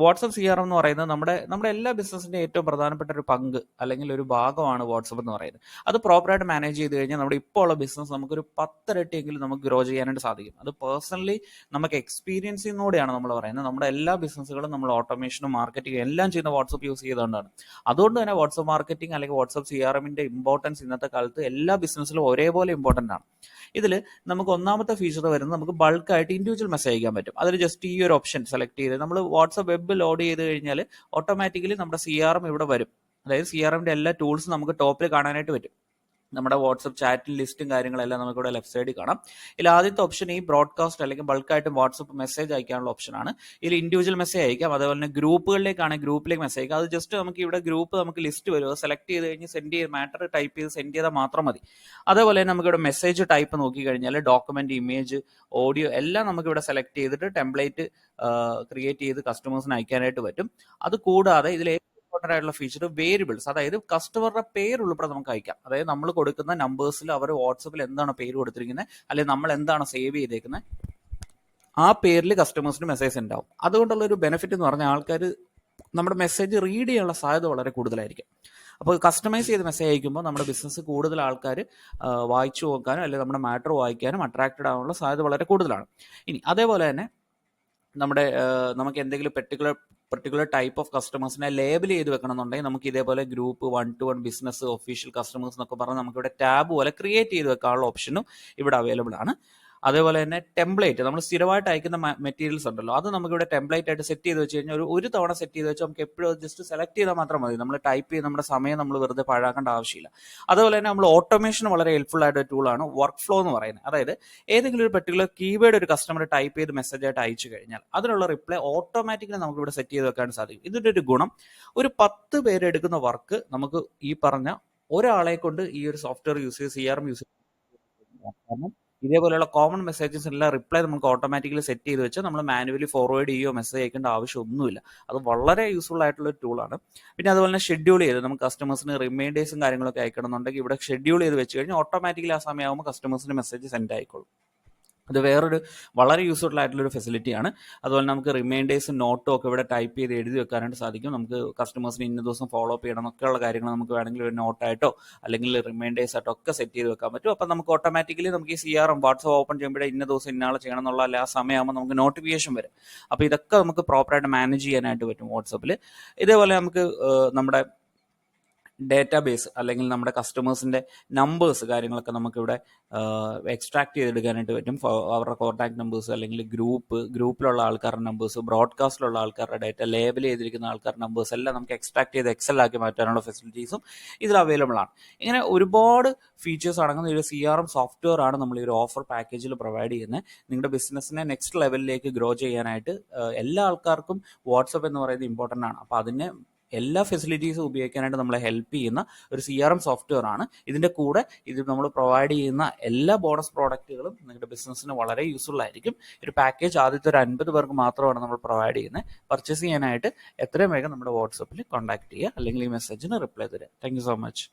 WhatsApp CRM എന്ന് പറയുന്നത് നമ്മുടെ എല്ലാ ബിസിനസിന്റെ ഏറ്റവും പ്രധാനപ്പെട്ട ഒരു പങ്ക് അല്ലെങ്കിൽ ഒരു ഭാഗമാണ് വാട്സപ്പ് എന്ന് പറയുന്നത്. അത് പ്രോപ്പറായിട്ട് മാനേജ് ചെയ്ത് കഴിഞ്ഞാൽ നമ്മുടെ ഇപ്പോൾ ഉള്ള ബിസിനസ് നമുക്കൊരു 10 ഇരട്ടിയെങ്കിലും നമുക്ക് ഗ്രോ ചെയ്യാനായിട്ട് സാധിക്കും. അത് പേഴ്സണലി നമുക്ക് എക്സ്പീരിയൻസിനോടെയാണ് നമ്മൾ പറയുന്നത്. നമ്മുടെ എല്ലാ ബിസിനസ്സുകളും നമ്മൾ ഓട്ടോമേഷനും മാർക്കറ്റിംഗും എല്ലാം ചെയ്യുന്ന വാട്സപ്പ് യൂസ് ചെയ്തുകൊണ്ടാണ്. അതുകൊണ്ട് തന്നെ വാട്സപ്പ് മാർക്കറ്റിംഗ് അല്ലെങ്കിൽ വാട്സപ്പ് CRMന്റെ ഇമ്പോർട്ടൻസ് ഇന്നത്തെ കാലത്ത് എല്ലാ ബിസിനസ്സിലും ഒരേപോലെ ഇമ്പോർട്ടൻ്റ് ആണ്. ഇതിൽ നമുക്ക് ഒന്നാമത്തെ ഫീച്ചർ വരുന്നത് നമുക്ക് ബൾക്കായിട്ട് ഇൻഡിവിജ്വൽ മെസ്സേജ് അയക്കാൻ പറ്റും. അതിൽ ജസ്റ്റ് ഈ ഒരു ഓപ്ഷൻ സെലക്ട് ചെയ്ത് നമ്മൾ വാട്സപ്പ് വെബ് ലോഡ് ചെയ്ത് കഴിഞ്ഞാൽ ഓട്ടോമാറ്റിക്കലി നമ്മുടെ CRM ഇവിടെ വരും. അതായത് CRMന്റെ എല്ലാ ടൂൾസും നമുക്ക് ടോപ്പിൽ കാണാനായിട്ട് പറ്റും. നമ്മുടെ വാട്സപ്പ് ചാറ്റും ലിസ്റ്റും കാര്യങ്ങളെല്ലാം നമുക്കിവിടെ ലെഫ്റ്റ് സൈഡിൽ കാണാം. ഇതിൽ ആദ്യത്തെ ഓപ്ഷൻ ഈ ബ്രോഡ്കാസ്റ്റ് അല്ലെങ്കിൽ ബൾക്കായിട്ട് വാട്സപ്പ് മെസ്സേജ് അയക്കാനുള്ള ഓപ്ഷനാണ്. ഇതിൽ ഇൻഡിവിജ്വൽ മെസ്സേജ് അയക്കാം, അതേപോലെ തന്നെ ഗ്രൂപ്പുകളിലേക്കാണെങ്കിൽ ഗ്രൂപ്പിലേക്ക് മെസ്സേജ് അയക്കാം. അത് ജസ്റ്റ് നമുക്ക് ഇവിടെ ഗ്രൂപ്പ് നമുക്ക് ലിസ്റ്റ് വരും, സെലക്ട് ചെയ്ത് കഴിഞ്ഞ് സെൻഡ് ചെയ്ത് മാറ്റർ ടൈപ്പ് ചെയ്ത് സെൻഡ് ചെയ്താൽ മാത്രം മതി. അതേപോലെ തന്നെ നമുക്കിവിടെ മെസ്സേജ് ടൈപ്പ് നോക്കിക്കഴിഞ്ഞാൽ ഡോക്യുമെന്റ്, ഇമേജ്, ഓഡിയോ എല്ലാം നമുക്കിവിടെ സെലക്ട് ചെയ്തിട്ട് ടെംപ്ലേറ്റ് ക്രിയേറ്റ് ചെയ്ത് കസ്റ്റമേഴ്സിന് അയക്കാനായിട്ട് പറ്റും. അത് കൂടാതെ ഇതിൽ ഇമ്പോർട്ടൻ്റ് ആയിട്ടുള്ള ഫീച്ചർ വേരിയബിൾസ്, അതായത് കസ്റ്റമറുടെ പേര് ഉൾപ്പെടെ നമുക്ക് അയക്കാം. അതായത് നമ്മൾ കൊടുക്കുന്ന നമ്പേഴ്സിൽ അവർ വാട്സപ്പിൽ എന്താണ് പേര് കൊടുത്തിരിക്കുന്നത് അല്ലെങ്കിൽ നമ്മൾ എന്താണ് സേവ് ചെയ്തേക്കുന്നത് ആ പേരിൽ കസ്റ്റമേഴ്സിന് മെസ്സേജ് ഉണ്ടാവും. അതുകൊണ്ടുള്ള ഒരു ബെനിഫിറ്റ് എന്ന് പറഞ്ഞാൽ ആൾക്കാർ നമ്മുടെ മെസ്സേജ് റീഡ് ചെയ്യാനുള്ള സാധ്യത വളരെ കൂടുതലായിരിക്കും. അപ്പോൾ കസ്റ്റമൈസ് ചെയ്ത് മെസ്സേജ് അയക്കുമ്പോൾ നമ്മുടെ ബിസിനസ് കൂടുതൽ ആൾക്കാർ വായിച്ചു നോക്കാനും അല്ലെങ്കിൽ നമ്മുടെ മാറ്റർ വായിക്കാനും അട്രാക്റ്റഡ് ആവാനുള്ള സാധ്യത വളരെ കൂടുതലാണ്. ഇനി അതേപോലെ തന്നെ നമുക്ക് എന്തെങ്കിലും പെർട്ടിക്കുലർ ടൈപ്പ് ഓഫ് കസ്റ്റമേഴ്സിനെ ലേബൽ ചെയ്ത് വെക്കണം എന്നുണ്ടെങ്കിൽ നമുക്ക് ഇതേപോലെ group, 1-to-1 business, official customers എന്നൊക്കെ പറഞ്ഞ് നമുക്കിവിടെ ടാബ് പോലെ ക്രിയേറ്റ് ചെയ്ത് വെക്കാനുള്ള ഓപ്ഷനും ഇവിടെ അവൈലബിൾ ആണ്. അതേപോലെ തന്നെ ടെംപ്ലേറ്റ്, നമ്മൾ സ്ഥിരമായിട്ട് അയക്കുന്ന മെറ്റീരിയൽസ് ഉണ്ടല്ലോ, അത് നമുക്കിവിടെ ടെംപ്ലേറ്റ് ആയിട്ട് സെറ്റ് ചെയ്ത് വെച്ച് കഴിഞ്ഞാൽ ഒരു തവണ സെറ്റ് ചെയ്ത് വെച്ചാൽ നമുക്ക് എപ്പോഴും ജസ്റ്റ് സെലക്ട് ചെയ്താൽ മാത്രം മതി. നമ്മൾ ടൈപ്പ് ചെയ്ത് നമ്മുടെ സമയം നമ്മൾ വെറുതെ പാഴാക്കേണ്ട ആവശ്യമില്ല. അതുപോലെ തന്നെ നമ്മൾ ഓട്ടോമേഷൻ വളരെ ഹെൽപ്ഫുൾ ആയിട്ട് ടൂളാണ് വർക്ക് ഫ്ലോ എന്ന് പറയുന്നത്. അതായത് ഏതെങ്കിലും ഒരു പെർട്ടിക്കുലർ കീവേഡ് ഒരു കസ്റ്റമർ ടൈപ്പ് ചെയ്ത് മെസ്സേജ് ആയിട്ട് അയച്ചു കഴിഞ്ഞാൽ അതിനുള്ള റിപ്ലൈ ഓട്ടോമാറ്റിക്കലി നമുക്ക് ഇവിടെ സെറ്റ് ചെയ്ത് വെക്കാൻ സാധിക്കും. ഇതിൻ്റെ ഒരു ഗുണം, ഒരു 10 പേര് എടുക്കുന്ന വർക്ക് നമുക്ക് ഈ പറഞ്ഞ ഒരാളെ കൊണ്ട് ഈ ഒരു സോഫ്റ്റ്വെയർ യൂസ് ചെയ്ത് CRM യൂസ് ചെയ്യാം. കാരണം ഇതേപോലെയുള്ള കോമൺ മെസ്സേജസ് എല്ലാം റിപ്ലൈ നമുക്ക് ഓട്ടോമാറ്റിക്കലി സെറ്റ് ചെയ്ത് വെച്ച് നമ്മൾ മാനുവലി ഫോർവേഡ് ചെയ്യുകയോ മെസ്സേജ് അയക്കേണ്ട ആവശ്യമൊന്നുമില്ല. അത് വളരെ യൂസ്ഫുൾ ആയിട്ടുള്ള ഒരു ടൂളാണ്. പിന്നെ അതുപോലെ തന്നെ ഷെഡ്യൂൾ ചെയ്ത് നമുക്ക് കസ്റ്റമേഴ്സിന് റിമൈൻഡേഴ്സും കാര്യങ്ങളൊക്കെ അയക്കണമെന്നുണ്ടെങ്കിൽ ഇവിടെ ഷെഡ്യൂൾ ചെയ്ത് വെച്ച് കഴിഞ്ഞാൽ ഓട്ടോമാറ്റിക്കലി ആ സമയമാകുമ്പോൾ കസ്റ്റമേഴ്സിന് മെസ്സേജ് സെൻഡ് ആയിക്കോളും. അത് വേറൊരു വളരെ യൂസ്ഫുൾ ആയിട്ടുള്ളൊരു ഫെസിലിറ്റിയാണ്. അതുപോലെ നമുക്ക് റിമൈൻഡേഴ്സും നോട്ടും ഒക്കെ ഇവിടെ ടൈപ്പ് ചെയ്ത് എഴുതി വെക്കാനായിട്ട് സാധിക്കും. നമുക്ക് കസ്റ്റമേഴ്സിന് ഇന്ന ദിവസം ഫോളോ അപ്പ് ചെയ്യണം എന്നൊക്കെയുള്ള കാര്യങ്ങൾ നമുക്ക് വേണമെങ്കിൽ ഒരു നോട്ടായിട്ടോ അല്ലെങ്കിൽ റിമൈൻഡേഴ്സ് ആയിട്ടോ ഒക്കെ സെറ്റ് ചെയ്ത് വെക്കാൻ പറ്റും. അപ്പം നമുക്ക് ഓട്ടോമാറ്റിക്കലി നമുക്ക് ഈ CRM വാട്സപ്പ് ഓപ്പൺ ചെയ്യുമ്പോഴേ ഇന്ന ദിവസം ഇന്നാളെ ചെയ്യണം എന്നുള്ള ആ സമയമാകുമ്പോൾ നമുക്ക് നോട്ടിഫിക്കേഷൻ വരും. അപ്പോൾ ഇതൊക്കെ നമുക്ക് പ്രോപ്പറായിട്ട് മാനേജ് ചെയ്യാനായിട്ട് പറ്റും വാട്സപ്പിൽ. ഇതേപോലെ നമുക്ക് നമ്മുടെ ഡേറ്റാബേസ് അല്ലെങ്കിൽ നമ്മുടെ കസ്റ്റമേഴ്സിൻ്റെ നമ്പേഴ്സ് കാര്യങ്ങളൊക്കെ നമുക്കിവിടെ എക്സ്ട്രാക്ട് ചെയ്തെടുക്കാനായിട്ട് പറ്റും. അവരുടെ കോൺടാക്ട് നമ്പേഴ്സ് അല്ലെങ്കിൽ ഗ്രൂപ്പിലുള്ള ആൾക്കാരുടെ നമ്പേഴ്സ്, ബ്രോഡ്കാസ്റ്റിലുള്ള ആൾക്കാരുടെ ഡേറ്റ, ലേബൽ ചെയ്തിരിക്കുന്ന ആൾക്കാരുടെ നമ്പേഴ്സ് എല്ലാം നമുക്ക് എക്സ്ട്രാക്ട് ചെയ്ത് എക്സലാക്കി മാറ്റാനുള്ള ഫെസിലിറ്റീസും ഇതിൽ അവൈലബിൾ ആണ്. ഇങ്ങനെ ഒരുപാട് ഫീച്ചേഴ്സ് അടങ്ങുന്ന ഒരു CRM സോഫ്റ്റ്വെയർ ആണ് നമ്മൾ ഈ ഒരു ഓഫർ പാക്കേജിൽ പ്രൊവൈഡ് ചെയ്യുന്നത്. നിങ്ങളുടെ ബിസിനസ്സിനെ നെക്സ്റ്റ് ലെവലിലേക്ക് ഗ്രോ ചെയ്യാനായിട്ട് എല്ലാ ആൾക്കാർക്കും വാട്സപ്പ് എന്ന് പറയുന്നത് ഇമ്പോർട്ടൻ്റ് ആണ്. അപ്പോൾ അതിനെ എല്ലാ ഫെസിലിറ്റീസും ഉപയോഗിക്കാനായിട്ട് നമ്മളെ ഹെൽപ്പ് ചെയ്യുന്ന ഒരു CRM സോഫ്റ്റ്വെയർ ആണ്. ഇതിൻ്റെ കൂടെ ഇത് നമ്മൾ പ്രൊവൈഡ് ചെയ്യുന്ന എല്ലാ ബോണസ് പ്രോഡക്റ്റുകളും നിങ്ങളുടെ ബിസിനസ്സിന് വളരെ യൂസ്ഫുൾ ആയിരിക്കും. ഒരു പാക്കേജ് ആദ്യത്തെ ഒരു 50 പേർക്ക് മാത്രമാണ് നമ്മൾ പ്രൊവൈഡ് ചെയ്യുന്നത്. പർച്ചേസ് ചെയ്യാനായിട്ട് എത്രയും വേഗം നമ്മുടെ വാട്സപ്പിൽ കോൺടാക്ട് ചെയ്യുക അല്ലെങ്കിൽ ഈ മെസ്സേജിന് റിപ്ലൈ തരിക. Thank you so much.